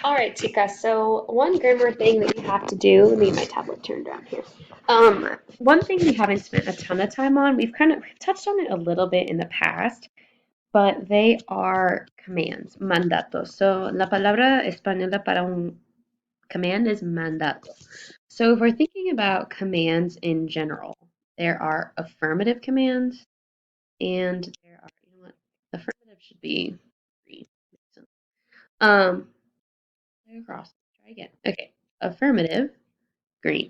All right, Tika. So one grammar thing that you have to do, let me get my tablet turned around here. One thing we haven't spent a ton of time on, we've touched on it a little bit in the past, but they are commands, mandatos. So la palabra española para un command is mandato. So if we're thinking about commands in general, there are affirmative commands and there are, you know what, affirmative should be green. Um, across. Try again. Okay. Affirmative, green.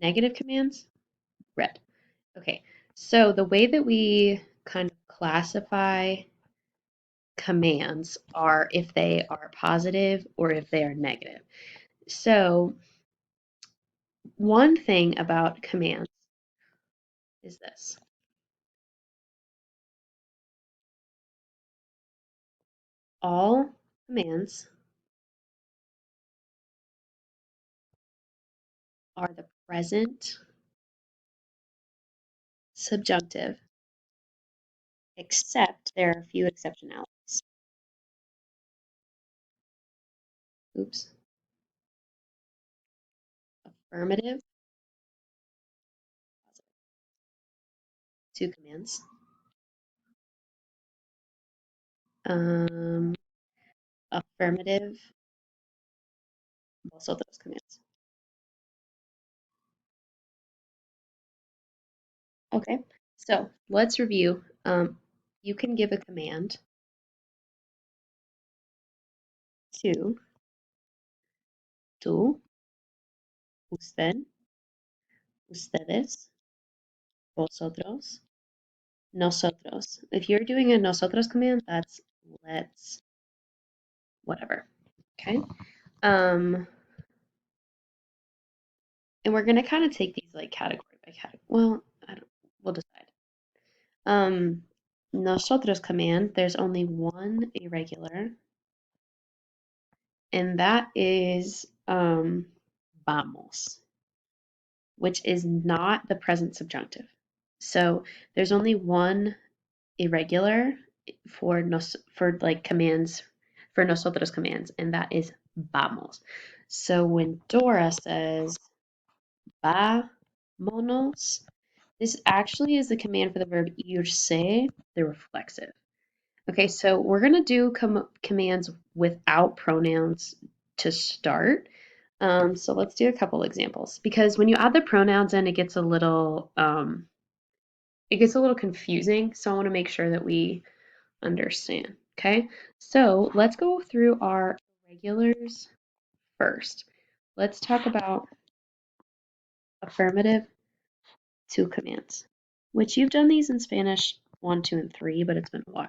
Negative commands, red. Okay. So the way that we kind of classify commands are if they are positive or if they are negative. So one thing about commands is this. All commands are the present subjunctive, except there are a few exceptionalities. Oops. Affirmative, positive. Two commands. Um, affirmative, also those commands. Okay, so let's review. You can give a command to tú, usted, ustedes, vosotros, nosotros. If you're doing a nosotros command, that's let's, whatever. Okay. Um, and we're gonna kind of take these like category by category. Well, I don't. We'll decide. Um, nosotros command. There's only one irregular, and that is vamos, which is not the present subjunctive. So there's only one irregular for like commands for nosotros commands, and that is vamos. So when Dora says vámonos, this actually is the command for the verb irse, the reflexive. Okay, so we're gonna do commands without pronouns to start. So let's do a couple examples because when you add the pronouns in, it gets a little confusing. So I want to make sure that we understand. Okay, so let's go through our regulars first. Let's talk about affirmative two commands, which you've done these in Spanish 1, 2, and 3, but it's been a while.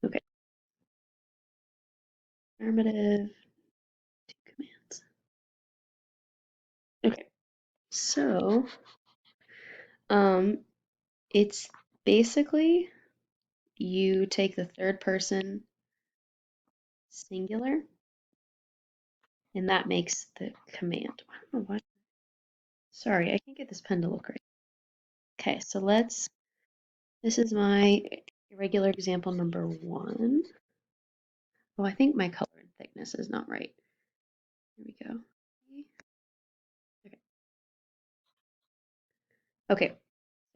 Okay, affirmative two commands. Okay, so it's basically you take the third person singular, and that makes the command. I don't know why. Sorry, I can't get this pen to look right. Okay, so this is my irregular example number 1. Oh, I think my color and thickness is not right. Here we go. Okay. Okay,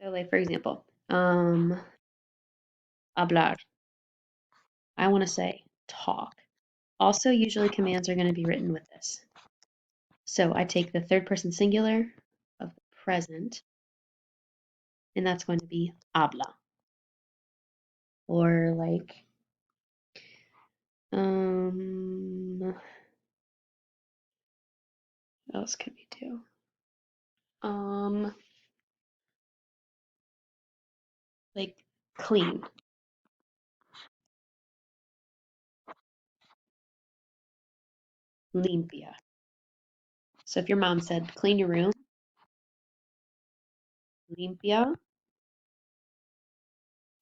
so like for example, hablar. I want to say talk. Also, usually commands are going to be written with this. So I take the third person singular of the present, and that's going to be habla. Or like, what else can we do? Like clean, limpia. So if your mom said clean your room, limpia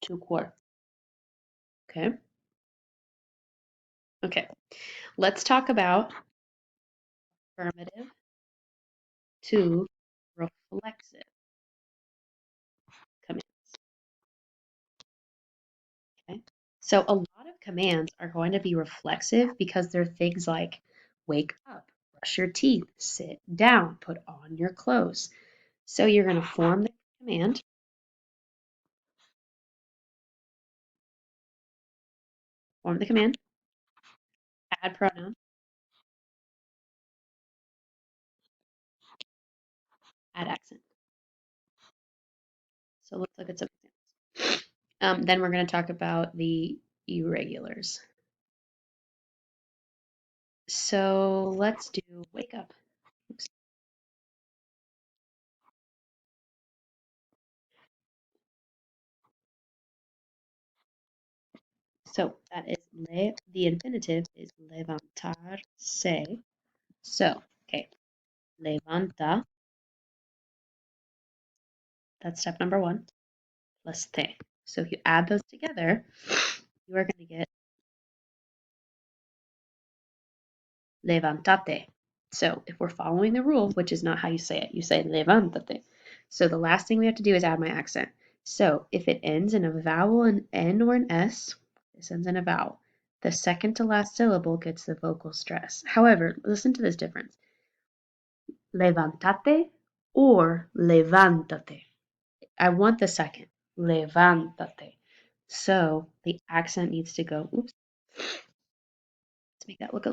tu cuerpo. Okay. Okay. Let's talk about affirmative to reflexive commands. Okay. So a lot of commands are going to be reflexive because they're things like wake up, brush your teeth, sit down, put on your clothes. So you're going to form the command, add pronoun, add accent. So let's look at some examples. Then we're going to talk about the irregulars. So let's do wake up. Oops. So that is the infinitive is levantarse. So, okay, levanta, that's step number one, plus te. So if you add those together, you are going to get levantate. So if we're following the rule, which is not how you say levantate. So the last thing we have to do is add my accent. So if it ends in a vowel, an N or an S, this ends in a vowel. The second to last syllable gets the vocal stress. However, listen to this difference. Levantate or levántate. I want the second. Levántate. So the accent needs to go, oops, let's make that look a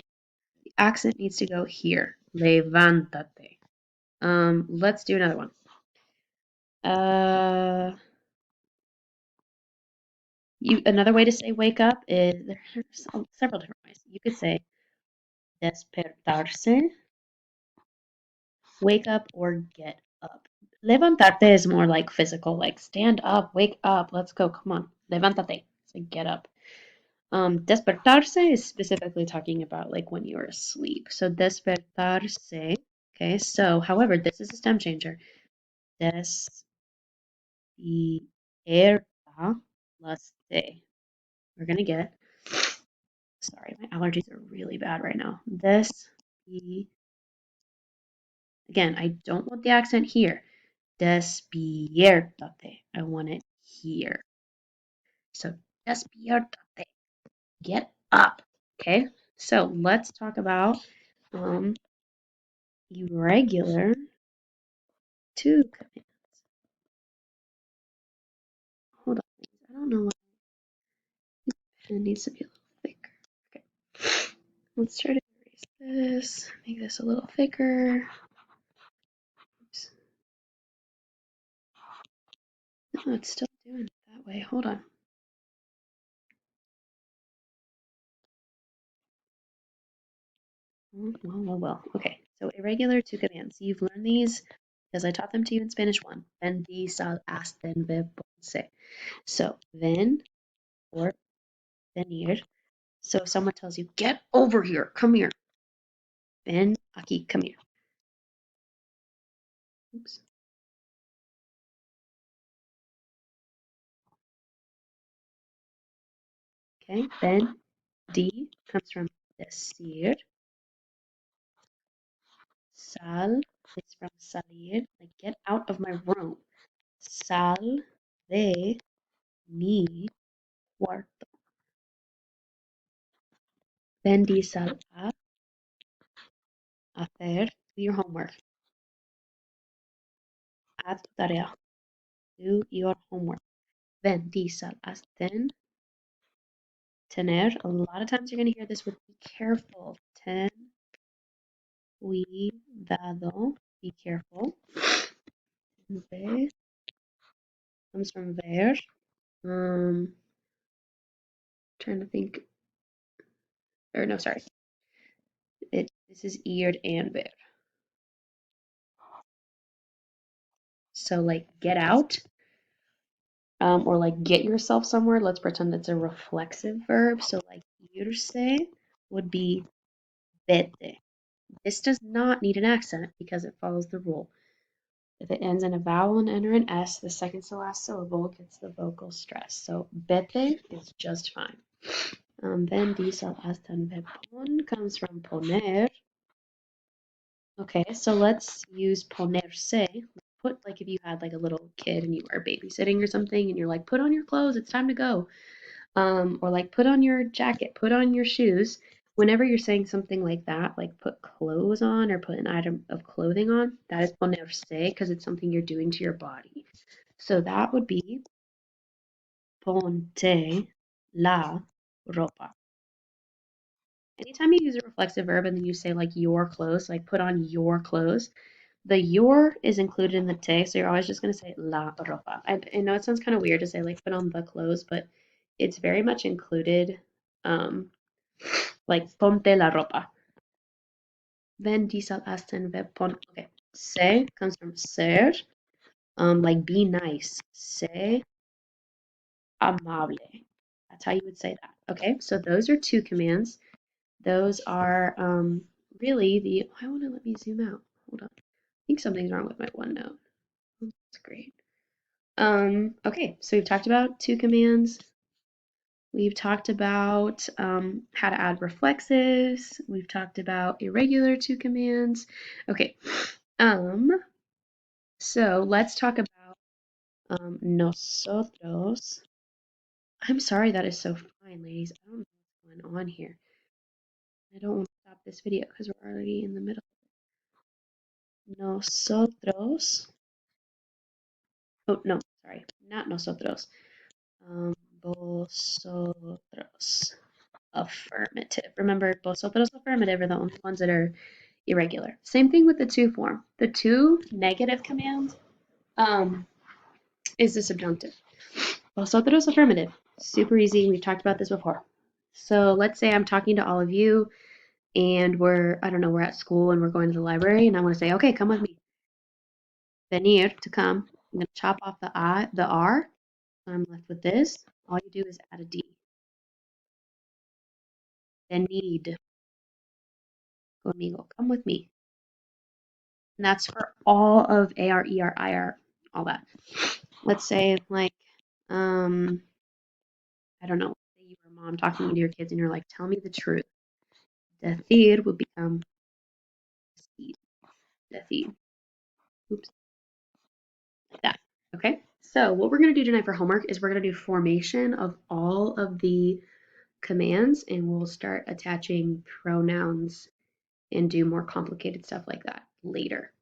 the accent needs to go here. Levántate. Let's do another one. Uh, another way to say wake up is there's several different ways. You could say despertarse, wake up or get up. Levantarte is more like physical, like stand up, wake up, let's go, come on. Levántate, it's like get up. Despertarse is specifically talking about like when you're asleep. So despertarse, okay, so however, this is a stem changer. Despierta plus te. We're gonna get, sorry, my allergies are really bad right now. Again, I don't want the accent here. Despiértate. I want it here. So despiértate. Get up. Okay. So let's talk about irregular two commands. Hold on. I don't know why it needs to be a little thicker. Okay. Let's try to erase this. Make this a little thicker. Oops. No, it's still doing it that way. Hold on. Well. Okay, so irregular two commands. You've learned these because I taught them to you in Spanish 1. Ven, di, sal, hasta, ve, ponse. So, ven or venir. So if someone tells you, get over here, come here. Ven aquí, come here. Oops. Okay, ven, di comes from decir. Sal is from salir, like get out of my room. Sal de mi cuarto. Ven, di, sal a hacer, do your homework. Haz tu tarea. Do your homework. Ven, di, sal, haz, ten, tener. A lot of times you're going to hear this word, be careful. Ten, cuidado, be careful. Ve comes from ver. Trying to think, or no, sorry. This is eared and ver. So like get out, or like get yourself somewhere. Let's pretend it's a reflexive verb. So like irse would be vete. This does not need an accent because it follows the rule. If it ends in a vowel, an N, or an S, the second to last syllable gets the vocal stress. So vete is just fine. Then diesel hasta pon comes from poner. Okay, so let's use ponerse. Put, like if you had like a little kid and you were babysitting or something and you're like, put on your clothes, it's time to go. Or like put on your jacket, put on your shoes. Whenever you're saying something like that, like put clothes on or put an item of clothing on, that is ponerse because it's something you're doing to your body. So that would be ponte la ropa. Anytime you use a reflexive verb and then you say like your clothes, like put on your clothes, the your is included in the te, so you're always just going to say la ropa. I know it sounds kind of weird to say like put on the clothes, but it's very much included. Like ponte la ropa. Ven diesel asten ve pon. Okay, se comes from ser, like be nice. Se amable. That's how you would say that. Okay, so those are two commands. Those are really the. Why won't it let me zoom out? Hold on. I think something's wrong with my OneNote. Oh, that's great. Okay, so we've talked about two commands. We've talked about how to add reflexives. We've talked about irregular two commands. Okay, um, so let's talk about nosotros. I'm sorry that is so fine, ladies. I don't know what's going on here. I don't want to stop this video because we're already in the middle. Nosotros. Oh, no, sorry. Not nosotros. Vosotros. Affirmative. Remember, vosotros affirmative are the only ones that are irregular. Same thing with the to form. The to negative command is the subjunctive. Vosotros affirmative. Super easy. We've talked about this before. So let's say I'm talking to all of you and I don't know, we're at school and we're going to the library and I want to say, okay, come with me. Venir, to come. I'm going to chop off the R. So I'm left with this. All you do is add a D. Venid. Conmigo. Come with me. And that's for all of AR, ER, IR, all that. Let's say like, I don't know, say you were a mom talking to your kids and you're like, tell me the truth. Decir would become decir. Decir. Oops, like that. Okay. So what we're going to do tonight for homework is we're going to do formation of all of the commands and we'll start attaching pronouns and do more complicated stuff like that later.